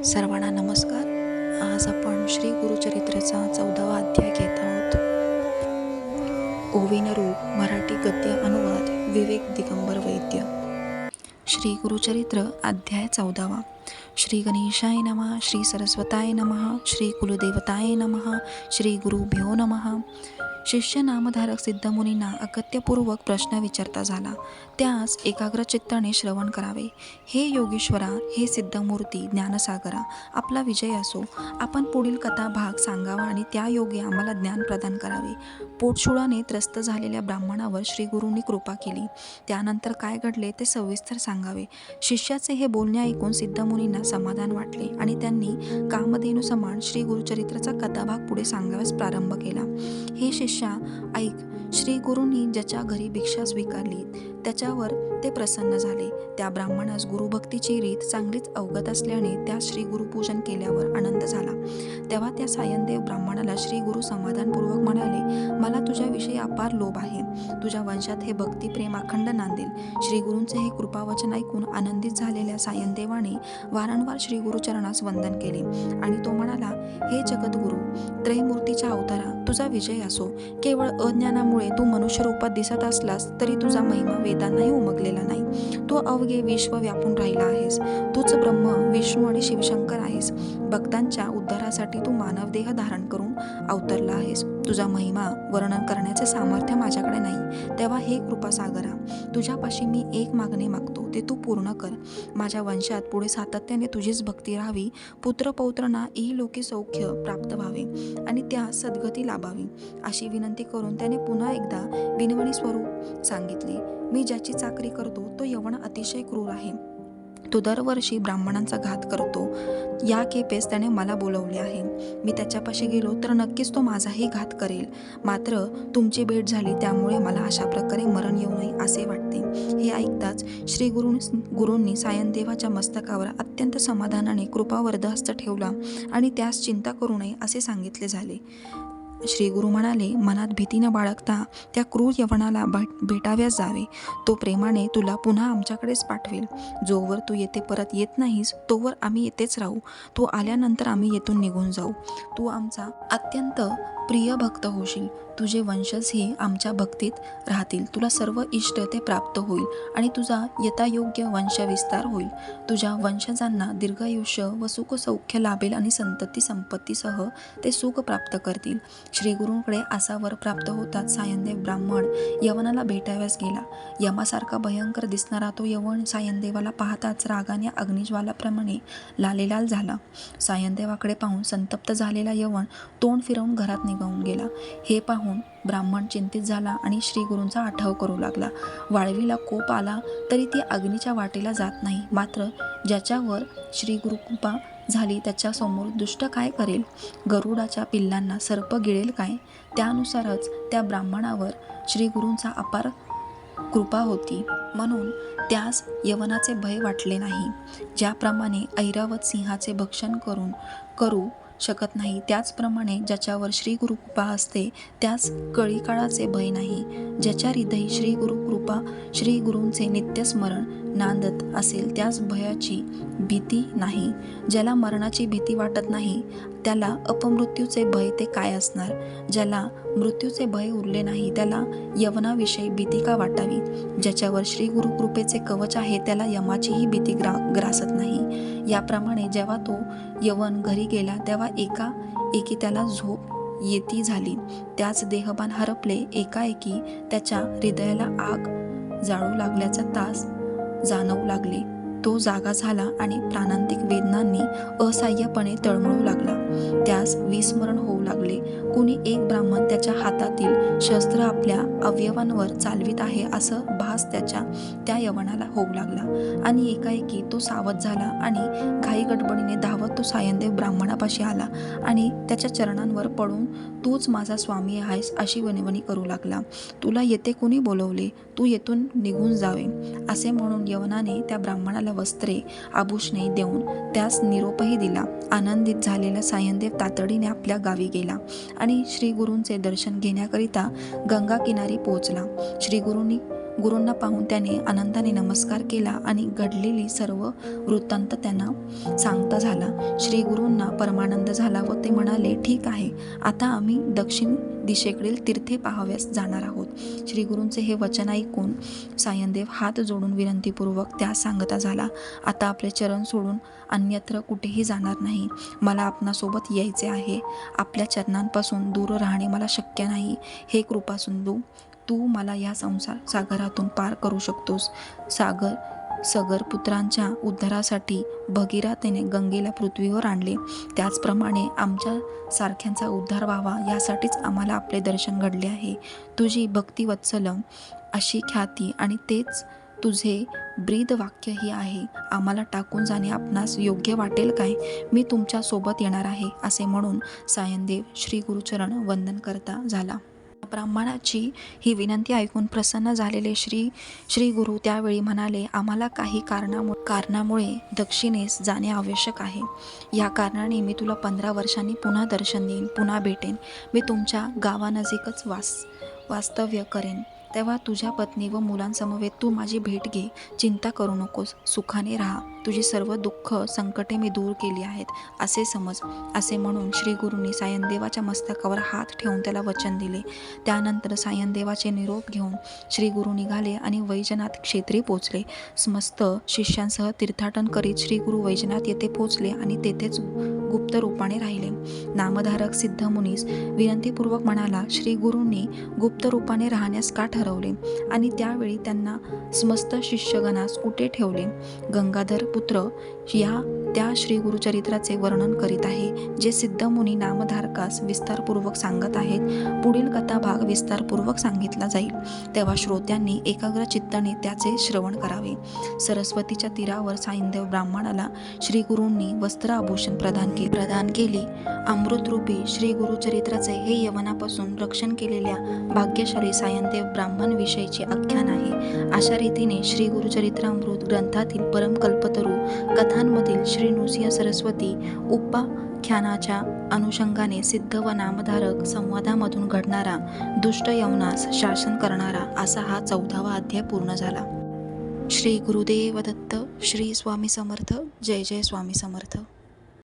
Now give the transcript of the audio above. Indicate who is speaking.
Speaker 1: सर्वांना नमस्कार. आज आपण श्री गुरुचरित्राचा 14वा अध्याय घेत आहोत. ओविन रूप मराठी गद्य अनुवाद विवेक दिगंबर वैद्य. श्री गुरुचरित्र अध्याय 14वा. श्री गणेशाय नमः. श्री सरस्वताय नमः. श्री कुलदेवताय नमः. श्री गुरुभ्यो नमः. शिष्य नामधारक सिद्धमुनींना अगत्यपूर्वक प्रश्न विचारता झाला. त्यास एकाग्र चित्ताने श्रवण करावे. हे योगेश्वरा, हे सिद्धमूर्ती ज्ञानसागरा, आपला विजय असो. आपण पुढील कथा भाग सांगावा आणि त्या योगे आम्हाला ज्ञान प्रदान करावे. पोटशुळाने त्रस्त झालेल्या ब्राह्मणावर श्री गुरूंनी कृपा केली. त्यानंतर काय घडले ते सविस्तर सांगावे. शिष्याचे हे बोलणे ऐकून सिद्धमुनींना समाधान वाटले आणि त्यांनी कामधेनू समान श्री गुरुचरित्राचा कथाभाग पुढे सांगाव्यास प्रारंभ केला. हे शिष्या ऐक. श्री गुरूंनी ज्याच्या घरी भिक्षा स्वीकारली त्याच्यावर ते प्रसन्न झाले. त्या ब्राह्मणास गुरुभक्तीची रीत चांगलीच अवगत असल्याने त्या श्री गुरुपूजन केल्यावर आनंद झाला. तेव्हा त्या सायनदेव ब्राह्मणाला श्री गुरु समाधानपूर्वक म्हणाले, मला तुझ्याविषयी अपार लोभ आहे. तुझ्या वंशात हे भक्तिप्रेम अखंड नांदेल. श्री गुरूंचे हे कृपावचन ऐकून आनंदित झालेल्या सायनदेवाने वारंवार श्री गुरुचरणास वंदन केले आणि तो म्हणाला, हे जगद्गुरु, त्रयमूर्तीच्या अवतारा, तुझा विजय असो. केवळ अज्ञानामुळे तू मनुष्य रूपात दिसत असलास तरी तुझा महिमा वेदांनाही उमगलेला नाही. तू अवघे विश्व व्यापून राहिला आहेस. तूच ब्रह्म, विष्णू आणि शिवशंकर आहेस. भक्तांच्या उद्धारासाठी तू मानवदेह धारण करून अवतरला आहेस. तुझा महिमा वर्णन करण्याचे सामर्थ्य माझ्याकडे नाही. तेव्हा हे कृपासागरा, तुझ्यापाशी मी एक मागणे मागतो, ते तू पूर्ण कर. माझ्या वंशात पुढे सातत्याने तुझीच भक्ती राहावी. पुत्रपौत्रांना इहलोकी सौख्य प्राप्त व्हावे आणि त्या सद्गती लाभावी, अशी विनंती करून त्याने पुन्हा एकदा विनवणी स्वरूप सांगितले. मी ज्याची चाकरी करतो तो यवन अतिशय क्रूर आहे. तो दरवर्षी ब्राह्मणांचा घात करतो. या केपेस त्याने मला बोलवले आहे. मी त्याच्यापाशी गेलो तर नक्कीच तो माझाही घात करेल. मात्र तुमची भेट झाली त्यामुळे मला अशा प्रकारे मरण येऊ नये असे वाटते. हे ऐकताच श्री गुरूंनी सायनदेवाच्या मस्तकावर अत्यंत समाधानाने कृपावर्ध हस्त ठेवला आणि त्यास चिंता करू नये असे सांगितले झाले. श्री गुरु म्हणाले, मनात भीती न बाळगता त्या क्रूर यवनाला भेटाव्यास जावे. तो प्रेमाने तुला पुन्हा आमच्याकडेच पाठवेल. जोवर तू येथे परत येत नाहीस तोवर आम्ही येथेच राहू. तू आल्यानंतर आम्ही येथून निघून जाऊ. तू आमचा अत्यंत प्रिय भक्त होशील. तुझे वंशजही आमच्या भक्तीत राहतील. तुला सर्व इष्ट ते प्राप्त होईल आणि तुझा यथायोग्य वंशविस्तार होईल. तुझ्या वंशजांना दीर्घायुष्य व सुख सौख्य लाभेल आणि संतती संपत्तीसह ते सुख प्राप्त करतील. श्री गुरूंकडे असा वर प्राप्त होताच सायनदेव ब्राह्मण यवनाला भेटाव्यास गेला. यमासारखा भयंकर दिसणारा तो यवन सायनदेवाला पाहताच रागाने अग्निज्वालाप्रमाणे लालेलाल झाला. सायनदेवाकडे पाहून संतप्त झालेला यवन तोंड फिरवून घरात निघून गेला. हे पाहून ब्राह्मण चिंतित झाला आणि श्री गुरूंचा आठव करू लागला. वाळवीला कोप आला तरी ती अग्नीच्या वाटेला जात नाही. मात्र ज्याच्यावर श्री गुरुकृपा झाली त्याच्या समोर दुष्ट काय करेल? गरुडाच्या पिल्लांना सर्प गिळेल काय? त्यानुसारच त्या ब्राह्मणावर श्री गुरूंचा अपार कृपा होती, म्हणून त्यास यवनाचे भय वाटले नाही. ज्याप्रमाणे ऐरावत सिंहाचे भक्षण करू शकत नाही, त्याचप्रमाणे ज्याच्यावर श्री गुरुकृपा असते त्यास कळीकाळाचे भय नाही. ज्याच्या हृदयी श्री गुरूंचे नित्यस्मरण नांदत असेल त्यास भयाची भीती नाही. ज्याला मरणाची भीती वाटत नाही त्याला अपमृत्यूचे भय ते काय असणार? ज्याला मृत्यूचे भय उरले नाही त्याला यवनाविषयी भीती का वाटावी? ज्याच्यावर श्री गुरुकृपेचे कवच आहे त्याला यमाचीही भीती ग्रासत नाही. याप्रमाणे जेव्हा तो यवन घरी गेला तेव्हा एकाएकी त्याला झोप येती झाली. त्याच देहभान हरपले. एकाएकी त्याच्या हृदयाला आग जाळू लागल्याचा तास जाणवू लागले. तो जागा झाला आणि प्राणांतिक वेदनांनी असहाय्यपणे तळमळू लागला. त्यास विस्मरण होऊ लागले. कुणी एक ब्राह्मण त्याच्या हातातील शस्त्र आपल्या अवयवांवर चालवित आहे असं भास त्या यवनाला होऊ लागला आणि एकाएकी तो सावध झाला आणि घाई गडबडीने धावत तो सायनदेव ब्राह्मणापाशी आला आणि त्याच्या चरणांवर पडून तूच माझा स्वामी आहेस अशी वणवणी करू लागला. तुला येथे कोणी बोलवले? तू येथून निघून जावे असे म्हणून यवनाने त्या ब्राह्मणाला वस्त्रे आभूषणे देऊन त्यास निरोपही दिला. आनंदित झालेला सायनदेव तातडीने आपल्या गावी गेला आणि श्री गुरूंचे दर्शन घेण्याकरिता गंगा किनारी पोहोचला. श्री गुरूंनी गुरूंना पाहून त्याने आनंदाने नमस्कार केला आणि घडलेली सर्व वृत्तांत त्यांना सांगता झाला. श्री गुरूंना परमानंद झाला व ते म्हणाले, ठीक आहे, आता आम्ही दक्षिण दिशेकडील तीर्थे पाहाव्यास जाणार आहोत. श्री गुरूंचे हे वचन ऐकून सायनदेव हात जोडून विनंतीपूर्वक त्यास सांगता झाला, आता आपले चरण सोडून अन्यत्र कुठेही जाणार नाही. मला आपणासोबत यायचे आहे. आपल्या चरणांपासून दूर राहणे मला शक्य नाही. हे कृपा सिंधू, तू मला या संसार सागरातून पार करू शकतोस. सगर पुत्रांच्या उद्धारासाठी भगीरथाने गंगेला पृथ्वीवर आणले. त्याचप्रमाणे आमच्या सारख्यांचा उद्धार व्हावा यासाठीच आम्हाला आपले दर्शन घडले आहे. तुझी भक्तिवत्सल अशी ख्याती आणि तेच तुझे ब्रीद वाक्यही आहे. आम्हाला टाकून जाणे आपणास योग्य वाटेल काय? मी तुमच्या सोबत येणार आहे, असे म्हणून सायनदेव श्री गुरुचरण वंदन करता झाला. ब्राह्मणाची ही विनंती ऐकून प्रसन्न झालेले श्री गुरु त्यावेळी म्हणाले, आम्हाला काही कारणामुळे दक्षिणेस जाणे आवश्यक आहे. या कारणाने मी तुला 15 वर्षांनी पुन्हा दर्शन देईन, पुन्हा भेटेन. मी तुमच्या गावानजीकच वास्तव्य करेन. तेव्हा तुझ्या पत्नी व मुलांसमवेत तू माझी भेट घे. चिंता करू नकोस, सुखाने राहा. तुझी सर्व दुःख संकटे मी दूर केली आहेत, असे समज. असे म्हणून श्री गुरूंनी सायनदेवाच्या मस्तकावर हात ठेवून त्याला वचन दिले. त्यानंतर सायनदेवाचे निरोप घेऊन श्री गुरु निघाले आणि वैजनाथ क्षेत्री पोचले. समस्त शिष्यांसह तीर्थाटन करीत श्री गुरु वैजनाथ येथे पोचले आणि तेथेच गुप्त रूपाने राहिले. नामधारक सिद्ध मुनीस विनंतीपूर्वक म्हणाला, श्री गुरूंनी गुप्त रूपाने राहण्यास का ठरवले आणि त्यावेळी त्यांना समस्त शिष्यगणास कुठे ठेवले? गंगाधर पुत्र त्या श्री गुरुचरित्राचे वर्णन करीत आहे, जे सिद्ध मुनी नामधारकास विस्तारपूर्वक सांगत आहेत. पुढील कथाभाग विस्तारपूर्वक सांगितला जाईल, तेव्हा श्रोत्यांनी एकाग्र चित्ताने त्याचे श्रवण करावे. सरस्वतीच्या तीरावर सायनदेव ब्राह्मणाला श्री गुरूंनी वस्त्र आभूषण प्रदान केले. अमृतरूपी श्री गुरुचरित्राचे हे यवनापासून रक्षण केलेल्या भाग्यशाली सायनदेव ब्राह्मण विषयीचे आख्यान आहे. अशा रीतीने श्री गुरुचरित्रामृत ग्रंथातील परमकल्पतरू कथांमधील श्री नृसिंह सरस्वती उपाख्यानाच्या अनुषंगाने सिद्ध व नामधारक संवादामधून घडणारा दुष्ट यवनास शासन करणारा असा हा 14वा अध्याय पूर्ण झाला. श्री गुरुदेव दत्त. श्री स्वामी समर्थ. जय जय स्वामी समर्थ.